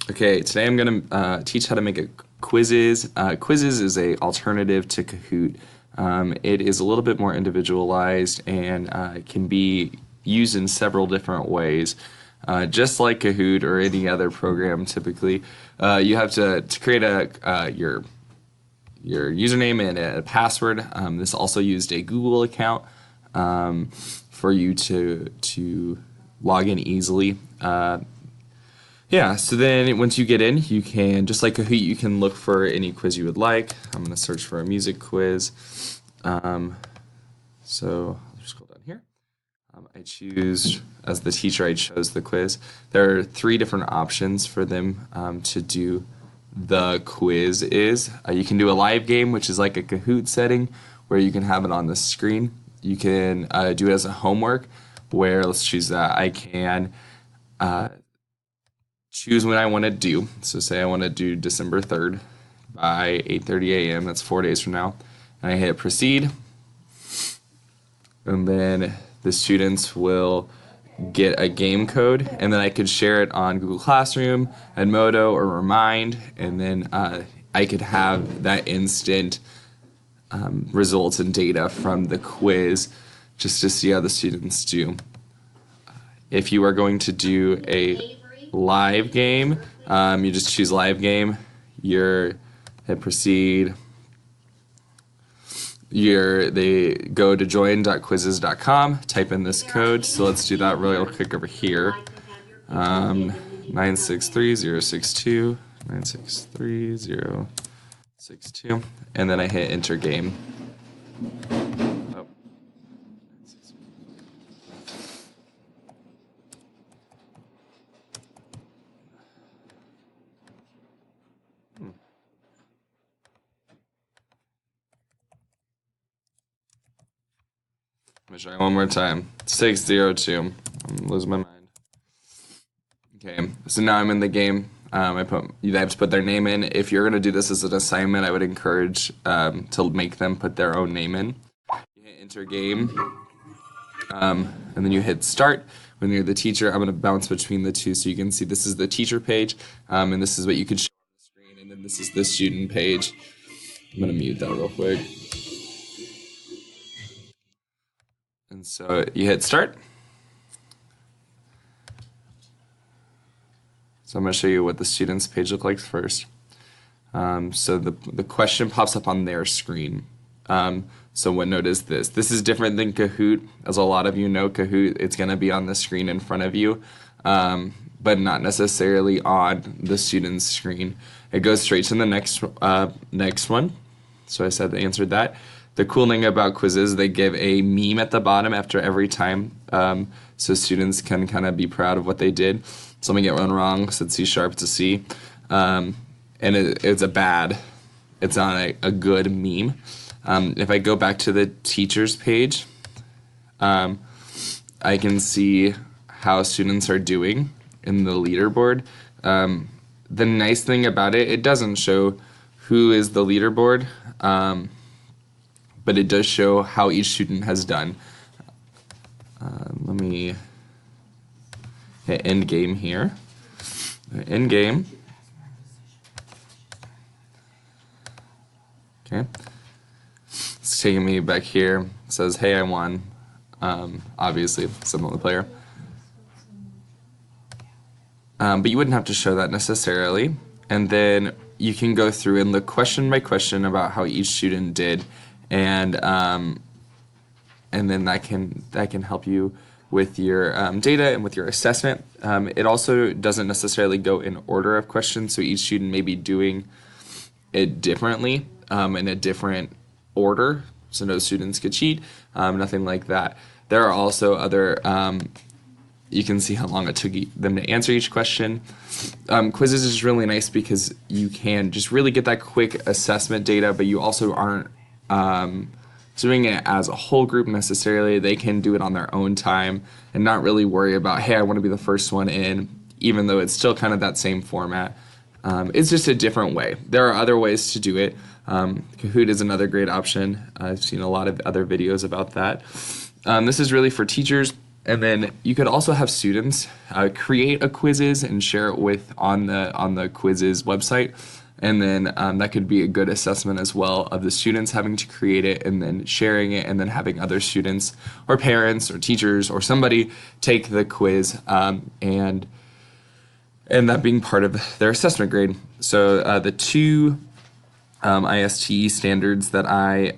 Okay, today I'm going to teach how to make a Quizziz. Quizziz is a alternative to Kahoot. It is a little bit more individualized and can be used in several different ways. Just like Kahoot or any other program, typically, you have to create your username and a password. This also used a Google account for you to log in easily. Yeah, so then once you get in, you can, just like Kahoot, you can look for any quiz you would like. I'm going to search for a music quiz. So I'll just scroll down here. I choose, as the teacher, I chose the quiz. There are 3 different options for them to do the quiz is. You can do a live game, which is like a Kahoot setting, where you can have it on the screen. You can do it as a homework, where, let's choose that, I can choose when I want to do. So say I want to do December 3rd by 8:30 a.m. That's 4 days from now. And I hit proceed. And then the students will get a game code, and then I could share it on Google Classroom, Edmodo, or Remind, and then I could have that instant results and data from the quiz just to see how the students do. If you are going to do a live game, you just choose live game, hit proceed, they go to join.quizziz.com, type in this code. So let's do that real quick over here. 963062, 963062, and then I hit enter game. Let me try it one more time. 602. I'm losing my mind. Okay, so now I'm in the game. They have to put their name in. If you're gonna do this as an assignment, I would encourage to make them put their own name in. You hit enter game, and then you hit start. When you're the teacher, I'm gonna bounce between the two so you can see this is the teacher page, and this is what you can show on the screen, and then this is the student page. I'm gonna mute that real quick. And so you hit start. So I'm going to show you what the students page looks like first. So the question pops up on their screen. So what note is this? This is different than Kahoot. As a lot of you know, Kahoot, it's going to be on the screen in front of you, but not necessarily on the student's screen. It goes straight to the next one. So I said I answered that. The cool thing about quizzes, they give a meme at the bottom after every time, so students can kind of be proud of what they did. So let me get one wrong, said C#, it's a C. And it's it's not a good meme. If I go back to the teacher's page, I can see how students are doing in the leaderboard. The nice thing about it, it doesn't show who is the leaderboard, but it does show how each student has done. Let me hit end game here. End game. Okay. It's taking me back here. It says, hey, I won. Obviously, similar player. But you wouldn't have to show that necessarily. And then you can go through and look question by question about how each student did. And then that can help you with your data and with your assessment. It also doesn't necessarily go in order of questions, so each student may be doing it differently in a different order, so no students could cheat, nothing like that. There are also other, you can see how long it took them to answer each question. Quizzes is really nice because you can just really get that quick assessment data, but you also aren't doing it as a whole group necessarily. They can do it on their own time and not really worry about, hey, I want to be the first one in, even though it's still kind of that same format. It's just a different way. There are other ways to do it. Kahoot is another great option. I've seen a lot of other videos about that. This is really for teachers. And then you could also have students create a Quizziz and share it with on the Quizziz website. And then that could be a good assessment as well of the students having to create it and then sharing it and then having other students or parents or teachers or somebody take the quiz and that being part of their assessment grade. So the two ISTE standards that I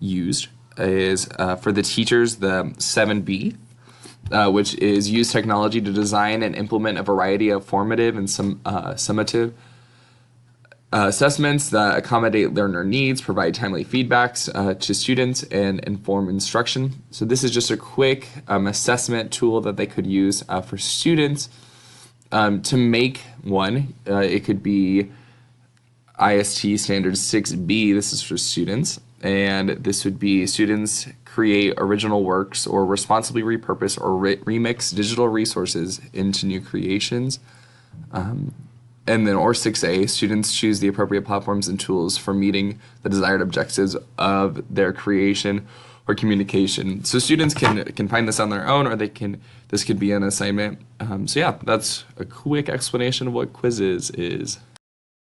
used is for the teachers, the 7B, which is use technology to design and implement a variety of formative and summative assessments that accommodate learner needs, provide timely feedbacks to students, and inform instruction. So this is just a quick assessment tool that they could use for students to make one. It could be IST Standard 6B, this is for students, and this would be students create original works or responsibly repurpose or remix digital resources into new creations. And then, or 6A, students choose the appropriate platforms and tools for meeting the desired objectives of their creation or communication. So students can find this on their own, or this could be an assignment. So yeah, that's a quick explanation of what Quizziz is.